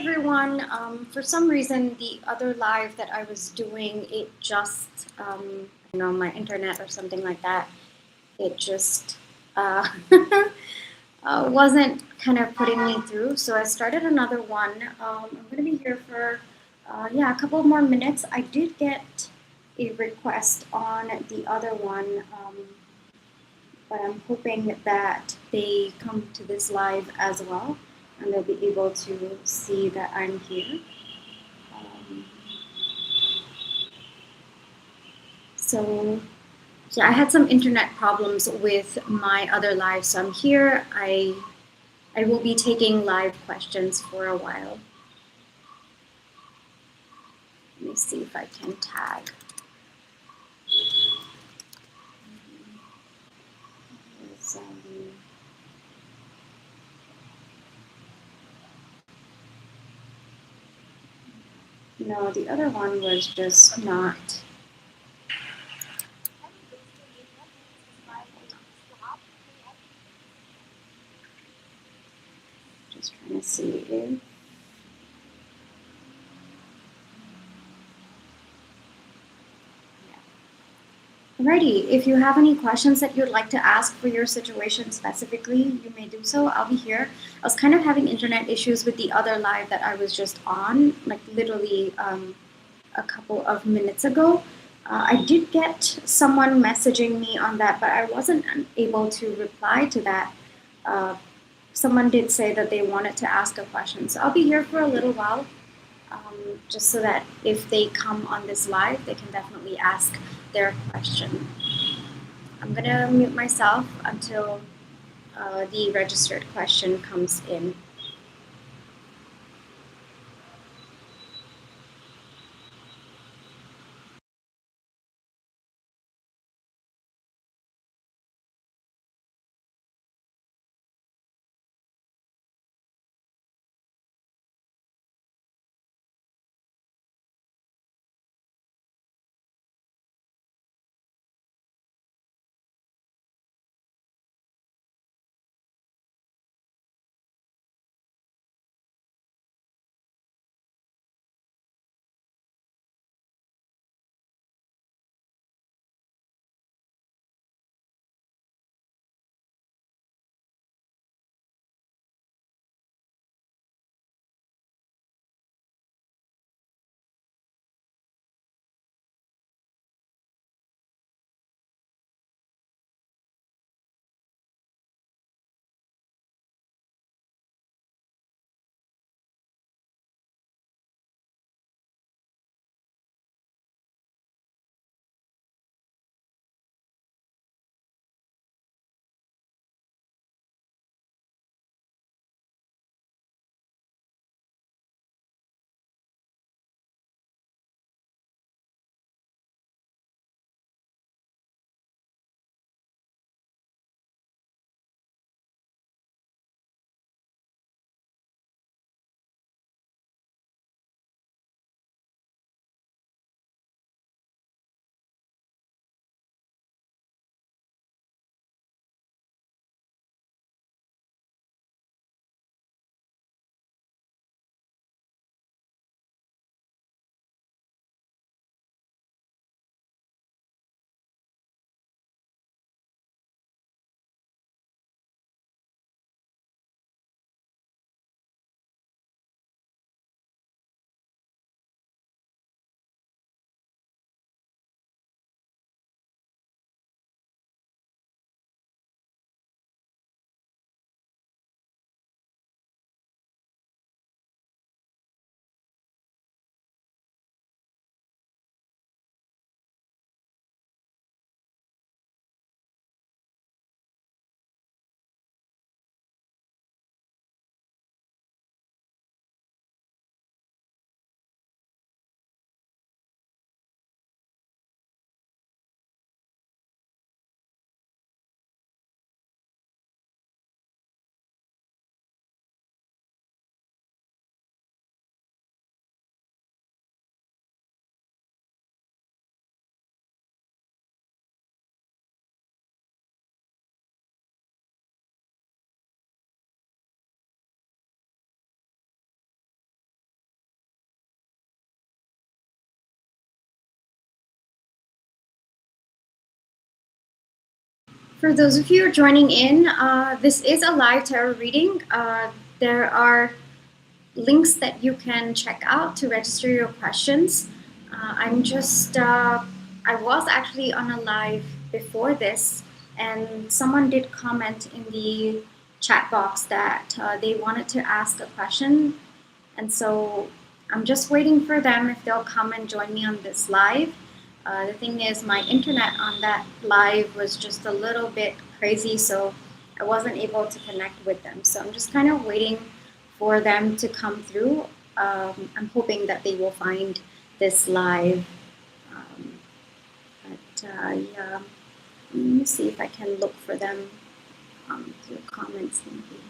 everyone. For some reason, the other live that I was doing, it just, my internet or something like that, it just wasn't kind of putting me through. So I started another one. I'm going to be here for, a couple more minutes. I did get a request on the other one, but I'm hoping that they come to this live as well, and they'll be able to see that I'm here. So yeah, I had some internet problems with my other live, so I'm here. I will be taking live questions for a while. Let me see if I can tag. No, the other one was just not. Just trying to see if. Alrighty, if you have any questions that you'd like to ask for your situation specifically, you may do so. I'll be here. I was kind of having internet issues with the other live that I was just on, like literally a couple of minutes ago. I did get someone messaging me on that, but I wasn't able to reply to that. Someone did say that they wanted to ask a question, so I'll be here for a little while. Just so that if they come on this live, they can definitely ask their question. I'm gonna mute myself until the registered question comes in. For those of you joining in, this is a live tarot reading. There are links that you can check out to register your questions. I was actually on a live before this, and someone did comment in the chat box that they wanted to ask a question. And so I'm just waiting for them if they'll come and join me on this live. The thing is, my internet on that live was just a little bit crazy, so I wasn't able to connect with them. So I'm just kind of waiting for them to come through. I'm hoping that they will find this live. Um, yeah, let me see if I can look for them through comments maybe.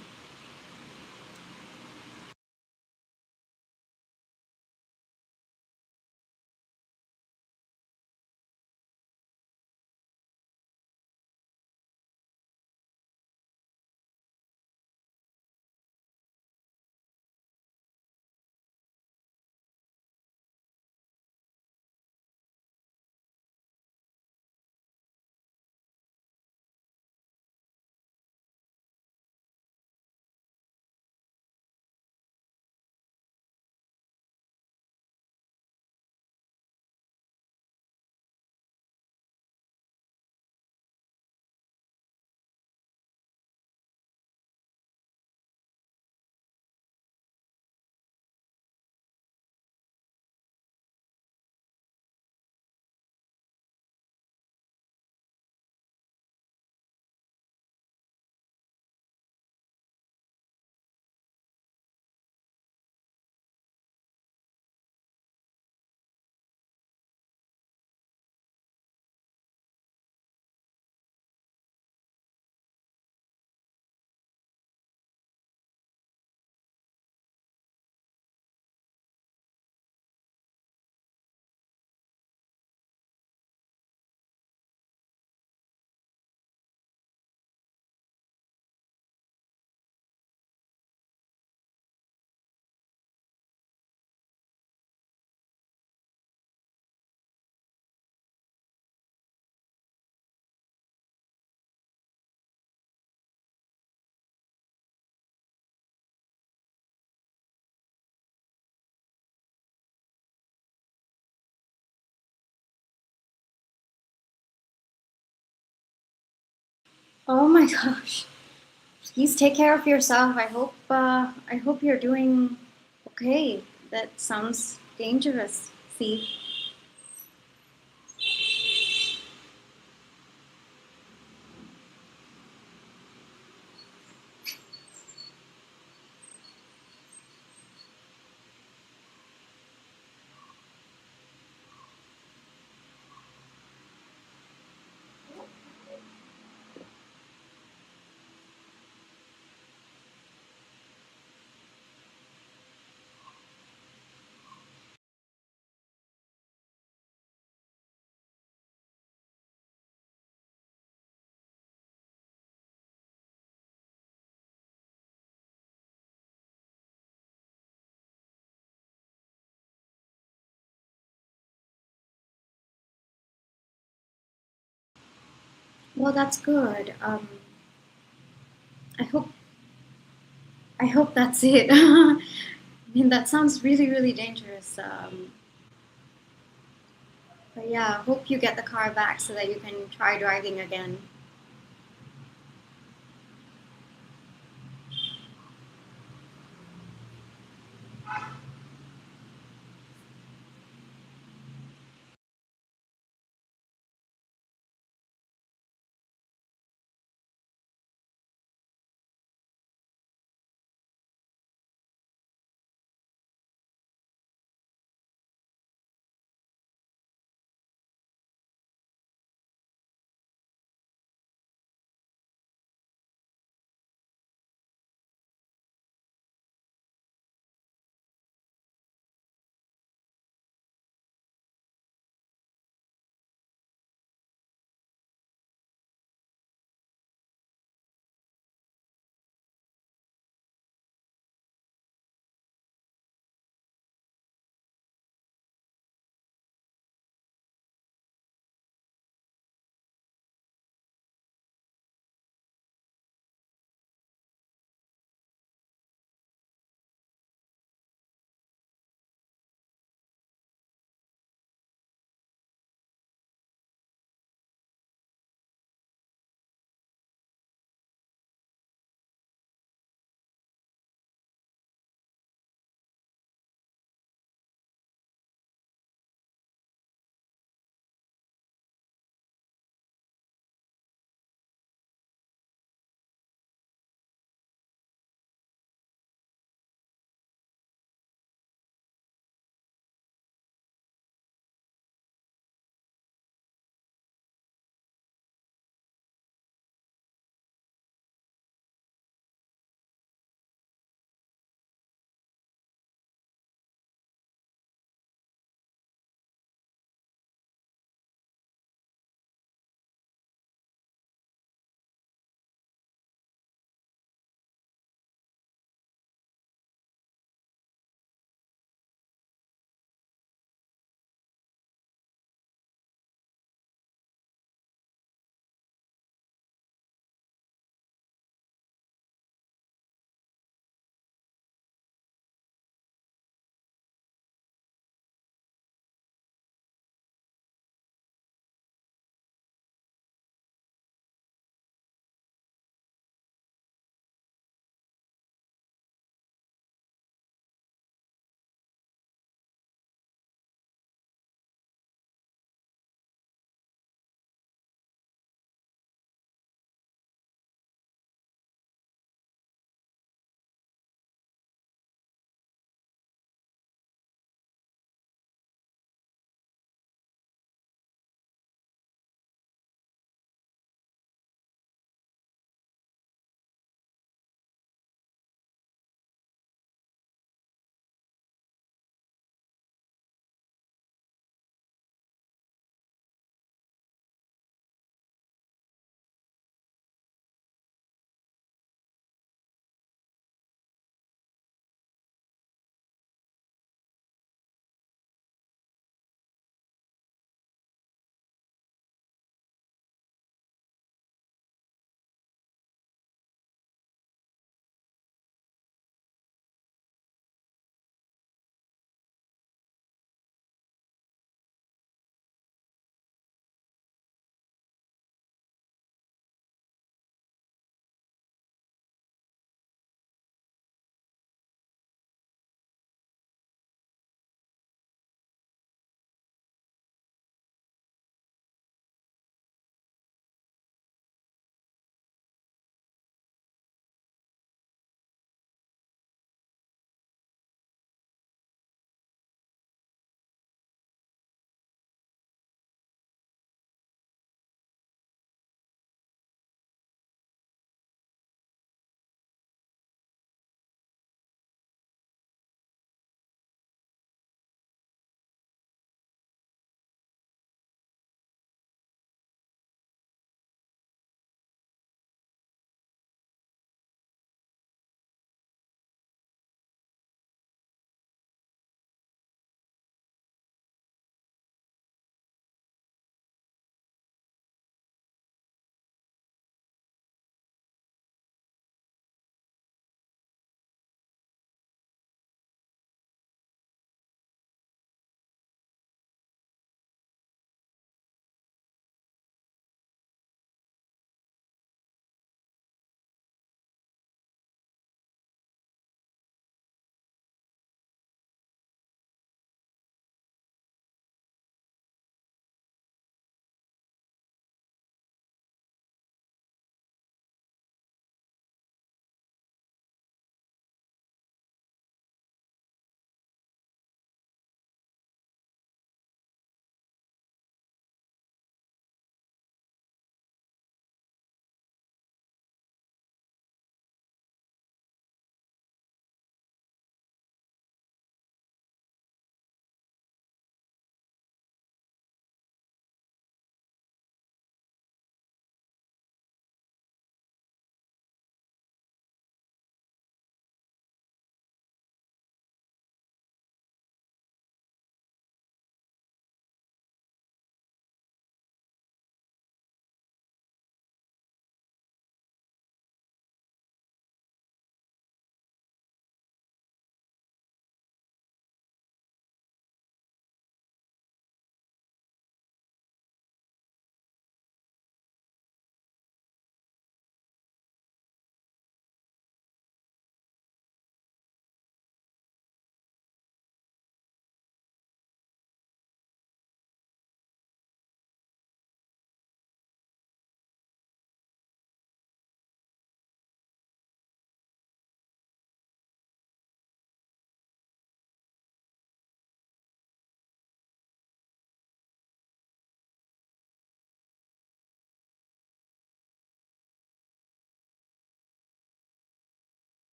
Oh my gosh. Please take care of yourself. I hope you're doing okay. That sounds dangerous. See. Well, that's good. I hope I hope that's it. I mean, that sounds really really dangerous. But yeah, hope you get the car back so that you can try driving again.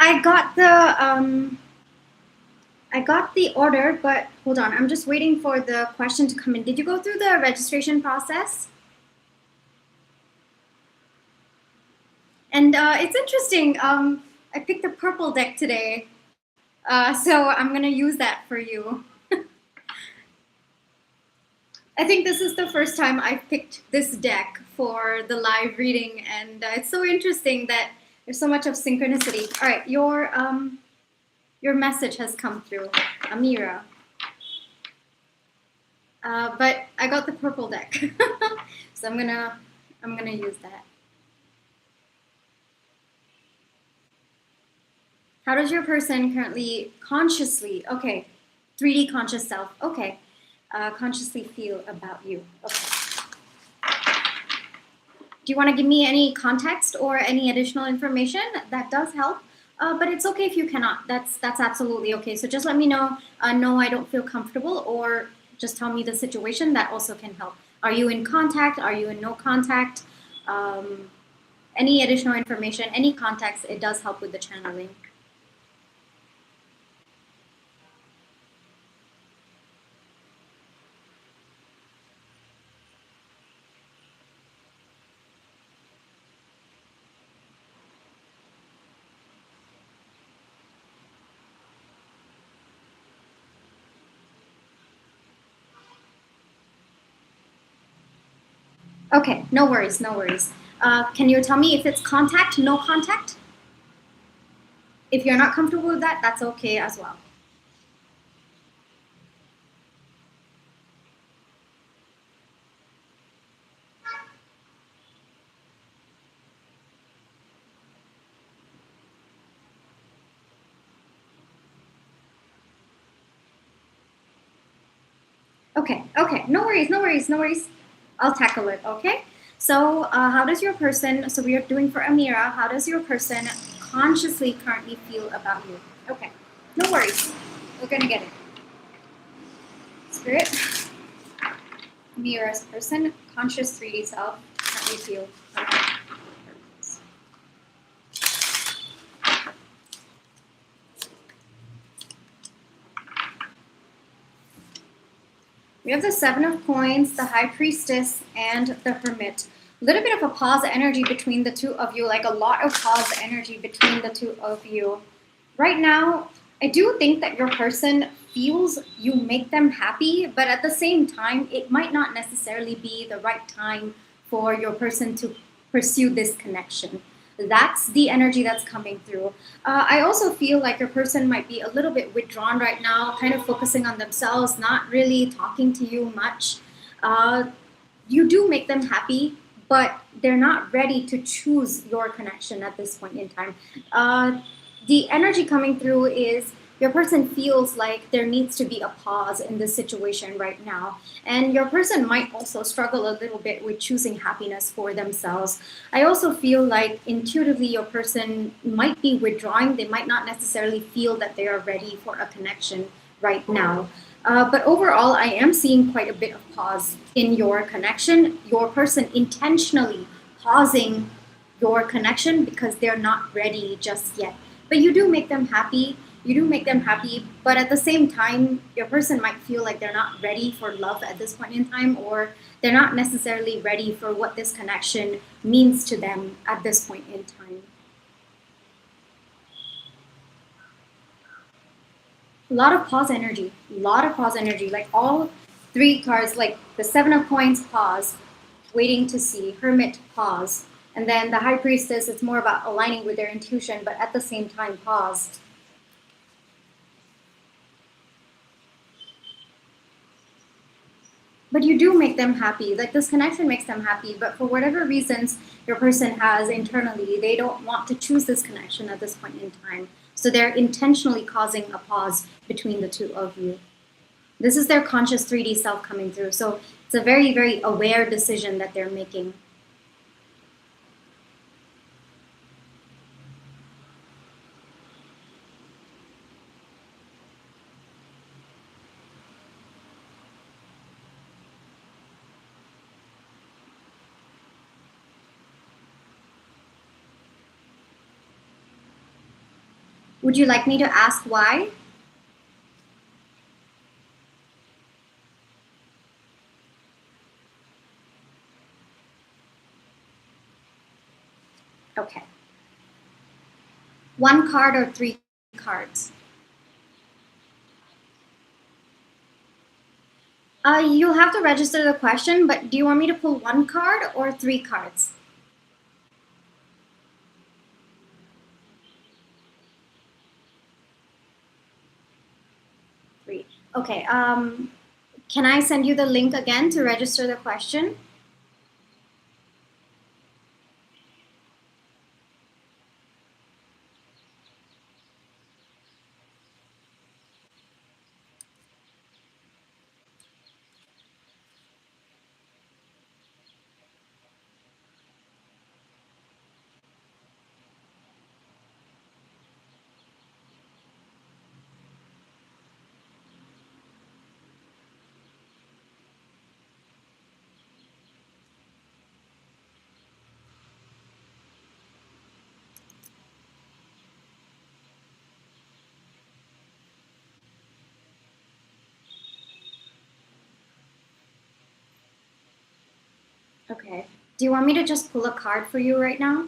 I got the order, but hold on. I'm just waiting for the question to come in. Did you go through the registration process? And it's interesting. I picked the purple deck today, so I'm gonna use that for you. I think this is the first time I've picked this deck for the live reading, and it's so interesting that there's so much of synchronicity. All right, your message has come through, Amira. But I got the purple deck, so I'm gonna use that. How does your person currently consciously, okay, 3D conscious self, okay, consciously feel about you? Okay. Do you want to give me any context or any additional information? That does help, but it's okay if you cannot. That's absolutely okay. So just let me know. No, I don't feel comfortable, or just tell me the situation. That also can help. Are you in contact? Are you in no contact? Any additional information, any context, it does help with the channeling. Okay, no worries, no worries. Can you tell me if it's contact, no contact? If you're not comfortable with that, that's okay as well. Okay, okay, no worries, no worries, no worries. I'll tackle it, okay? So, how does your person, so we are doing for Amira, how does your person consciously currently feel about you? Okay, no worries. We're gonna get it. Spirit, Amira's person, conscious 3D self, currently feel about you. We have the Seven of Coins, the High Priestess, and the Hermit. A little bit of a pause energy between the two of you, like a lot of pause energy between the two of you. Right now, I do think that your person feels you make them happy, but at the same time, it might not necessarily be the right time for your person to pursue this connection. That's the energy that's coming through. I also feel like your person might be a little bit withdrawn right now, kind of focusing on themselves, not really talking to you much. You do make them happy, but they're not ready to choose your connection at this point in time. The energy coming through is your person feels like there needs to be a pause in this situation right now. And your person might also struggle a little bit with choosing happiness for themselves. I also feel like intuitively your person might be withdrawing. They might not necessarily feel that they are ready for a connection right now. But overall, I am seeing quite a bit of pause in your connection. Your person intentionally pausing your connection because they're not ready just yet. But you do make them happy. You do make them happy, but at the same time, your person might feel like they're not ready for love at this point in time, or they're not necessarily ready for what this connection means to them at this point in time. A lot of pause energy, a lot of pause energy. Like all three cards, like the Seven of Coins, pause, waiting to see, Hermit, pause, and then the High Priestess, it's more about aligning with their intuition, but at the same time, pause. But you do make them happy. Like this connection makes them happy, but for whatever reasons your person has internally, they don't want to choose this connection at this point in time. So they're intentionally causing a pause between the two of you. This is their conscious 3D self coming through. So it's a very, very aware decision that they're making. Would you like me to ask why? Okay. One card or three cards? You'll have to register the question, but do you want me to pull one card or three cards? Three. Okay. Can I send you the link again to register the question? Okay. Do you want me to just pull a card for you right now?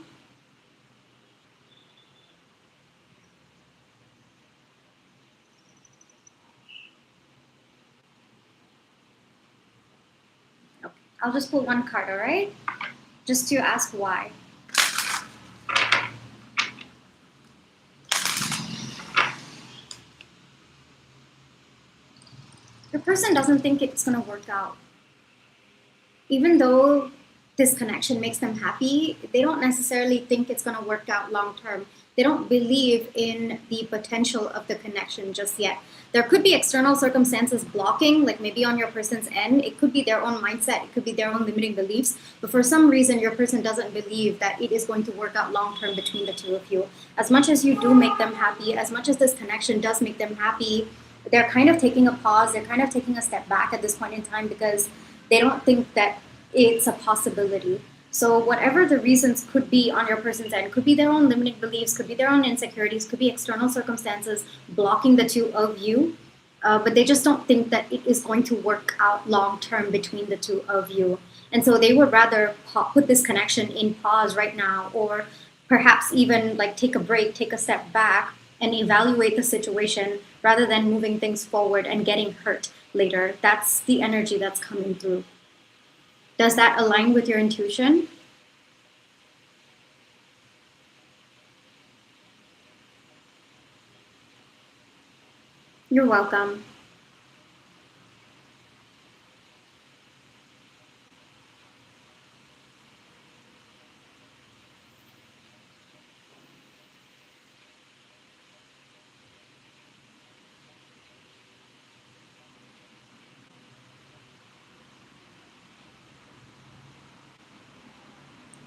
Okay. I'll just pull one card, all right? Just to ask why. Your person doesn't think it's going to work out. Even though this connection makes them happy, they don't necessarily think it's going to work out long term. They don't believe in the potential of the connection just yet. There could be external circumstances blocking, like maybe on your person's end. It could be their own mindset, it could be their own limiting beliefs. But for some reason, your person doesn't believe that it is going to work out long term between the two of you. As much as you do make them happy, as much as this connection does make them happy, they're kind of taking a pause, they're kind of taking a step back at this point in time because they don't think that it's a possibility. So whatever the reasons could be on your person's end, could be their own limiting beliefs, could be their own insecurities, could be external circumstances blocking the two of you, but they just don't think that it is going to work out long term between the two of you. And so they would rather put this connection in pause right now, or perhaps even like take a break, take a step back, and evaluate the situation rather than moving things forward and getting hurt later. That's the energy that's coming through. Does that align with your intuition? You're welcome.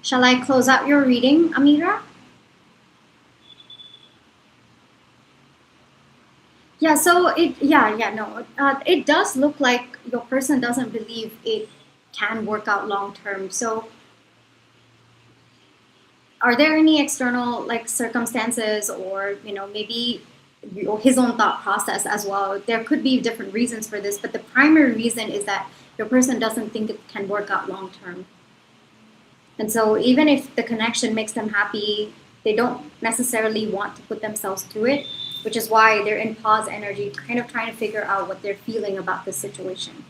Shall I close out your reading, Amira? Yeah, so no. It does look like your person doesn't believe it can work out long term. So, are there any external like circumstances, or maybe his own thought process as well? There could be different reasons for this, but the primary reason is that your person doesn't think it can work out long term. And so, even if the connection makes them happy, they don't necessarily want to put themselves through it, which is why they're in pause energy, kind of trying to figure out what they're feeling about this situation.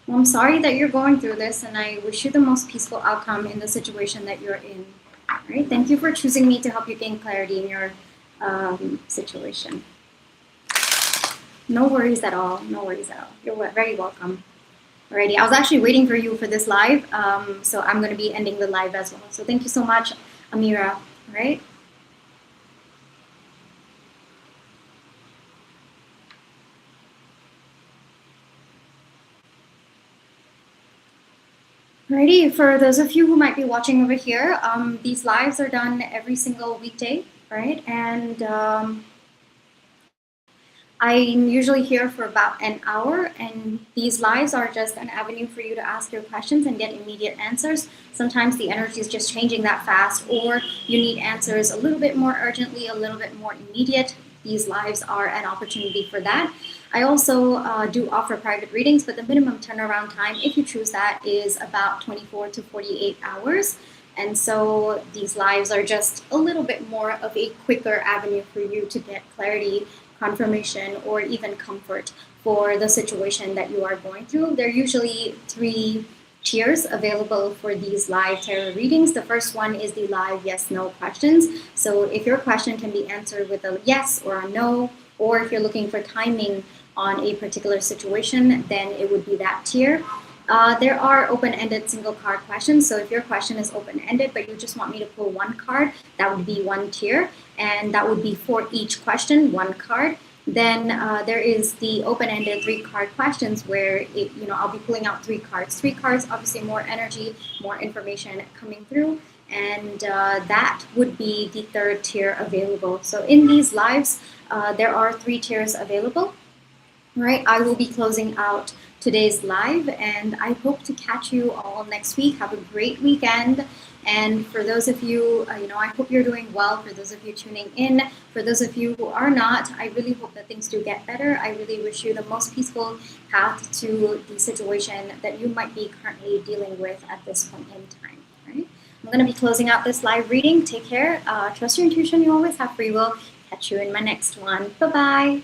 Well, I'm sorry that you're going through this, and I wish you the most peaceful outcome in the situation that you're in. All right. Thank you for choosing me to help you gain clarity in your situation. No worries at all. No worries at all. You're very welcome. Alrighty. I was actually waiting for you for this live, so I'm going to be ending the live as well. So thank you so much, Amira. All right. Alrighty, for those of you who might be watching over here, these lives are done every single weekday, right? And I'm usually here for about an hour, and these lives are just an avenue for you to ask your questions and get immediate answers. Sometimes the energy is just changing that fast, or you need answers a little bit more urgently, a little bit more immediate. These lives are an opportunity for that. I also do offer private readings, but the minimum turnaround time, if you choose that, is about 24 to 48 hours. And so these lives are just a little bit more of a quicker avenue for you to get clarity, confirmation, or even comfort for the situation that you are going through. There are usually three tiers available for these live tarot readings. The first one is the live yes no questions. So if your question can be answered with a yes or a no, or if you're looking for timing on a particular situation, then it would be that tier. There are open-ended single card questions. So if your question is open-ended, but you just want me to pull one card, that would be one tier, and that would be for each question, one card. Then there is the open-ended three-card questions where I'll be pulling out three cards. Three cards, obviously more energy, more information coming through, and that would be the third tier available. So in these lives, there are three tiers available. Right, I will be closing out today's live, and I hope to catch you all next week. Have a great weekend. And for those of you, I hope you're doing well. For those of you tuning in, for those of you who are not, I really hope that things do get better. I really wish you the most peaceful path to the situation that you might be currently dealing with at this point in time. Right? I'm going to be closing out this live reading. Take care. Trust your intuition. You always have free will. Catch you in my next one. Bye-bye.